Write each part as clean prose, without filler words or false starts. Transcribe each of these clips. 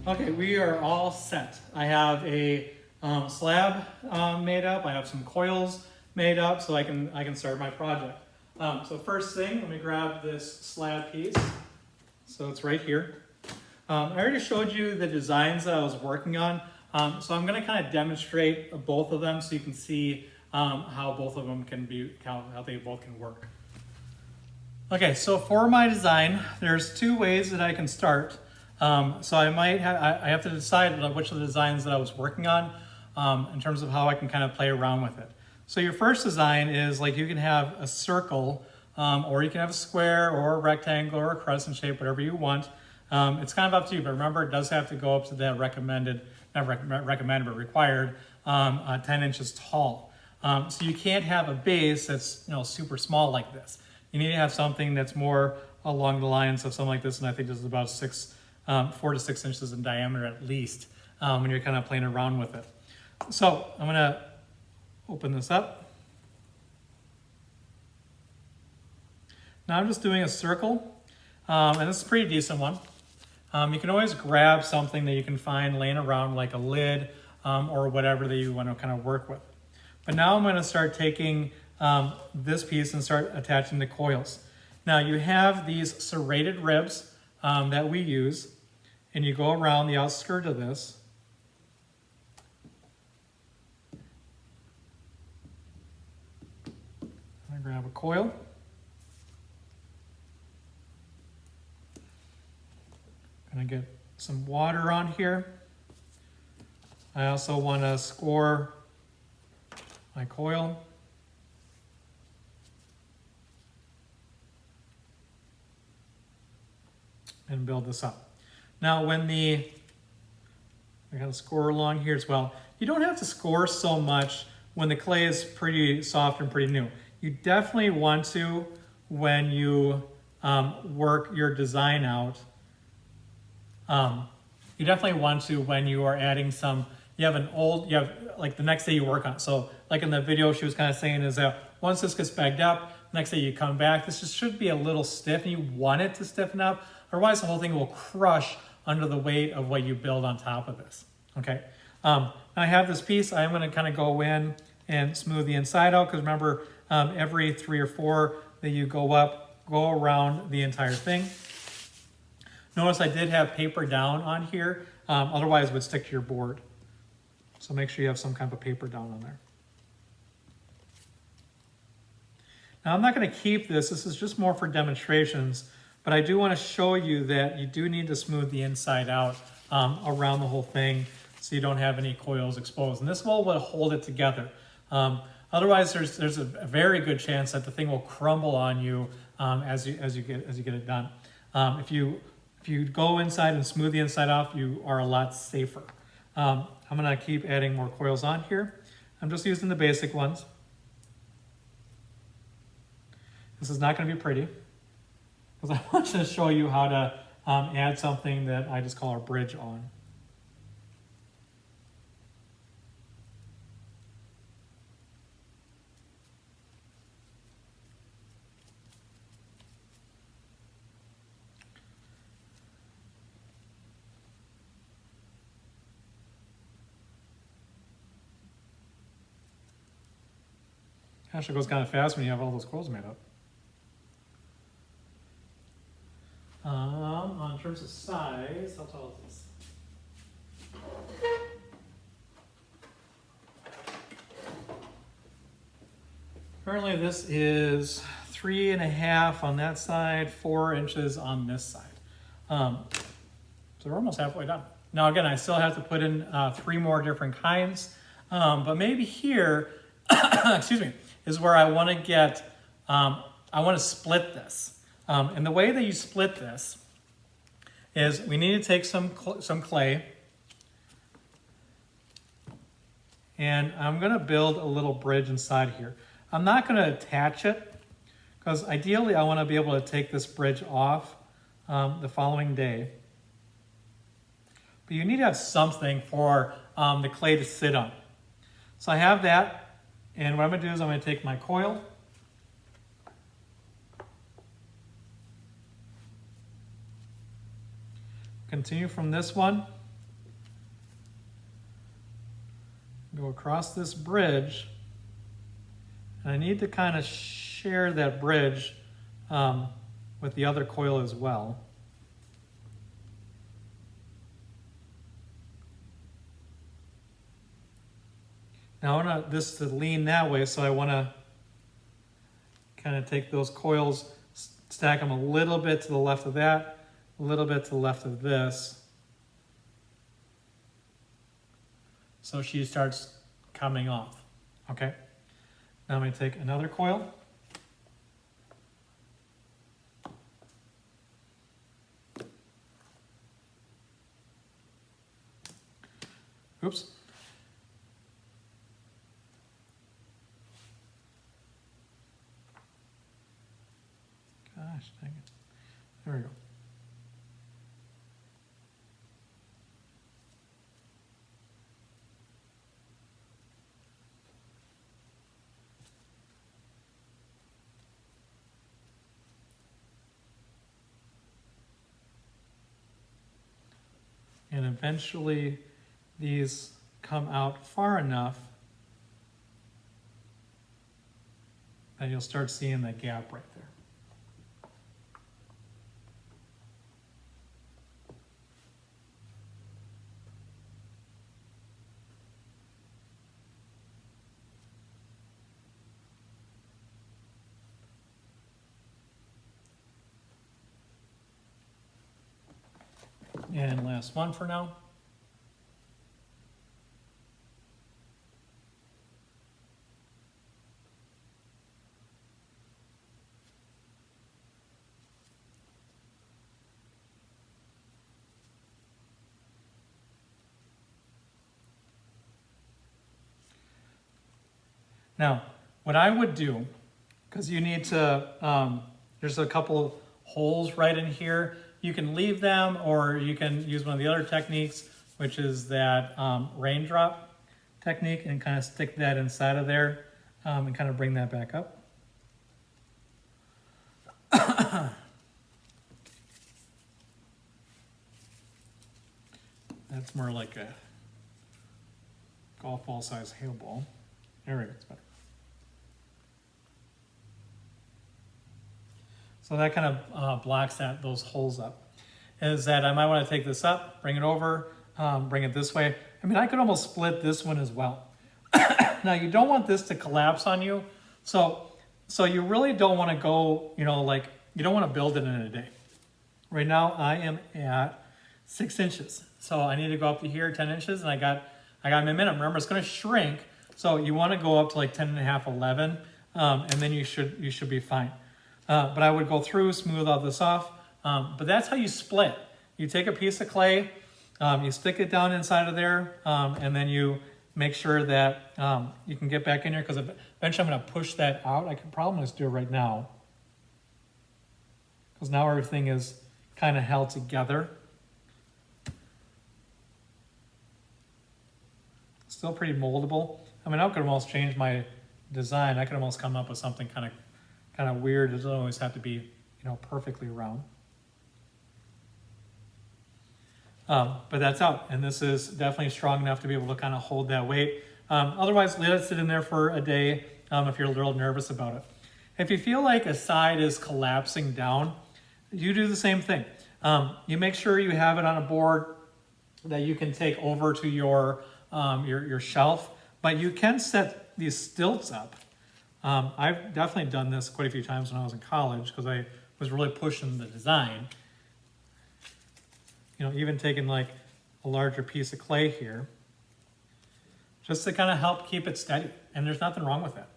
Okay, we are all set. I have a slab made up. I have some coils made up, so I can start my project. So first thing, let me grab this slab piece. So it's right here. I already showed you the designs that I was working on, so I'm going to kind of demonstrate both of them so you can see how both of them can be, how they both can work. Okay, so for my design, there's two ways that I can start. So I have to decide which of the designs that I was working on in terms of how I can kind of play around with it. So your first design is like you can have a circle, or you can have a square or a rectangle or a crescent shape, whatever you want. It's kind of up to you, but remember it does have to go up to that recommended, not recommended, but required 10 inches tall. So you can't have a base that's super small like this. You need to have something that's more along the lines of something like this, and I think this is about 4 to 6 inches in diameter at least when you're kind of playing around with it. So I'm going to open this up. Now I'm just doing a circle, and this is a pretty decent one. You can always grab something that you can find laying around like a lid or whatever that you want to kind of work with. But now I'm going to start taking this piece and start attaching the coils. Now you have these serrated ribs that we use, and you go around the outskirt of this. I grab a coil. Gonna get some water on here. I also want to score my coil. And build this up. Now I got to score along here as well. You don't have to score so much when the clay is pretty soft and pretty new. You definitely want to when you work your design out. You definitely want to when you are adding some, you have like the next day you work on it. So like in the video she was kind of saying is that once this gets bagged up, next day you come back, this just should be a little stiff and you want it to stiffen up. Otherwise, the whole thing will crush under the weight of what you build on top of this. Okay. Now I have this piece. I'm going to kind of go in and smooth the inside out because remember, every 3 or 4 that you go around the entire thing. Notice I did have paper down on here. Otherwise, it would stick to your board. So make sure you have some kind of a paper down on there. Now I'm not going to keep this. This is just more for demonstrations. But I do want to show you that you do need to smooth the inside out around the whole thing so you don't have any coils exposed. And this will hold it together. Otherwise, there's a very good chance that the thing will crumble on you as you get it done. If you go inside and smooth the inside off, you are a lot safer. I'm going to keep adding more coils on here. I'm just using the basic ones. This is not going to be pretty, because I want to show you how to add something that I just call our bridge on. Gosh, it goes kind of fast when you have all those coils made up. In terms of size, how tall is this? Currently this is 3.5 on that side, 4 inches on this side. So we're almost halfway done. Now again, I still have to put in 3 more different kinds, but maybe here, excuse me, is where I want to get, I want to split this. And the way that you split this is we need to take some clay, and I'm going to build a little bridge inside here. I'm not going to attach it because ideally I want to be able to take this bridge off the following day. But you need to have something for the clay to sit on. So I have that, and what I'm going to do is I'm going to take my coil, continue from this one, go across this bridge, and I need to kind of share that bridge with the other coil as well. Now I want this to lean that way, so I want to kind of take those coils, stack them a little bit to the left of that, a little bit to the left of this. So she starts coming off, okay? Now I'm going to take another coil. Oops. Gosh, dang it. There we go. And eventually these come out far enough that you'll start seeing that gap right there. And last one for now. Now, what I would do, because you need to, there's a couple holes right in here. You can leave them, or you can use one of the other techniques, which is that raindrop technique, and kind of stick that inside of there and kind of bring that back up. That's more like a golf ball size hail ball. There we go, it's better. So that kind of blocks those holes up. Is that I might want to take this up, bring it over, bring it this way. I mean, I could almost split this one as well. Now, you don't want this to collapse on you. So you really don't want to go, you know, like, you don't want to build it in a day. Right now, I am at 6 inches. So I need to go up to here, 10 inches, and I got my minimum. Remember, it's going to shrink. So you want to go up to like 10 and a half, 11, and then you should be fine. But I would go through, smooth all this off. But that's how you split. You take a piece of clay, you stick it down inside of there, and then you make sure that you can get back in here, because eventually I'm going to push that out. I could probably just do it right now, because now everything is kind of held together. Still pretty moldable. I mean, I could almost change my design. I could almost come up with something kind of weird. It doesn't always have to be, you know, perfectly round. But that's out, and this is definitely strong enough to be able to kind of hold that weight. Otherwise, let it sit in there for a day if you're a little nervous about it. If you feel like a side is collapsing down, you do the same thing. You make sure you have it on a board that you can take over to your shelf, but you can set these stilts up. I've definitely done this quite a few times when I was in college, because I was really pushing the design. You know, even taking like a larger piece of clay here, just to kind of help keep it steady. And there's nothing wrong with that.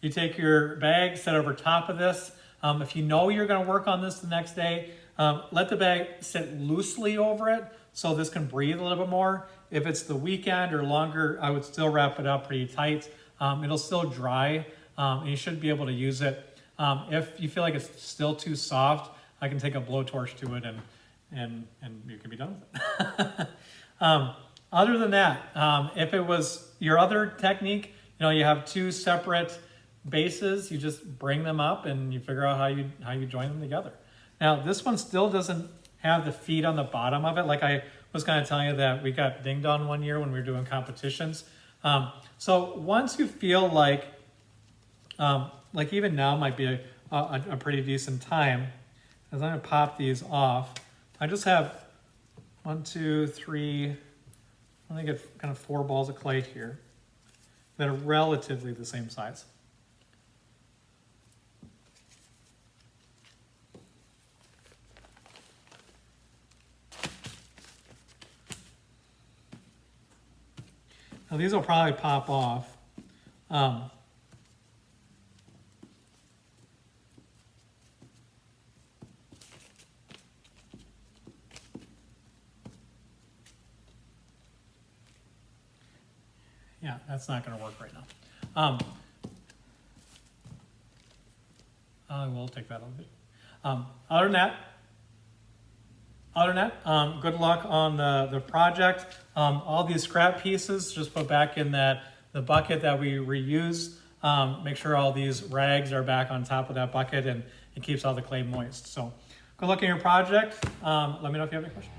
You take your bag, set over top of this. If you know you're going to work on this the next day, let the bag sit loosely over it so this can breathe a little bit more. If it's the weekend or longer, I would still wrap it up pretty tight. It'll still dry, and you should be able to use it. If you feel like it's still too soft, I can take a blowtorch to it and you can be done with it. Other than that, if it was your other technique, you know, you have two separate bases, you just bring them up and you figure out how you join them together. Now, this one still doesn't have the feet on the bottom of it. Like I was kind of telling you that we got dinged on one year when we were doing competitions. So once you feel like even now might be a pretty decent time, as I'm gonna pop these off, I just have 1, 2, 3, I think get kind of 4 balls of clay here that are relatively the same size. Now these will probably pop off. Yeah, that's not going to work right now. I will take that on. Other than that, good luck on the project. All these scrap pieces, just put back in the bucket that we reuse. Make sure all these rags are back on top of that bucket and it keeps all the clay moist. So good luck in your project. Let me know if you have any questions.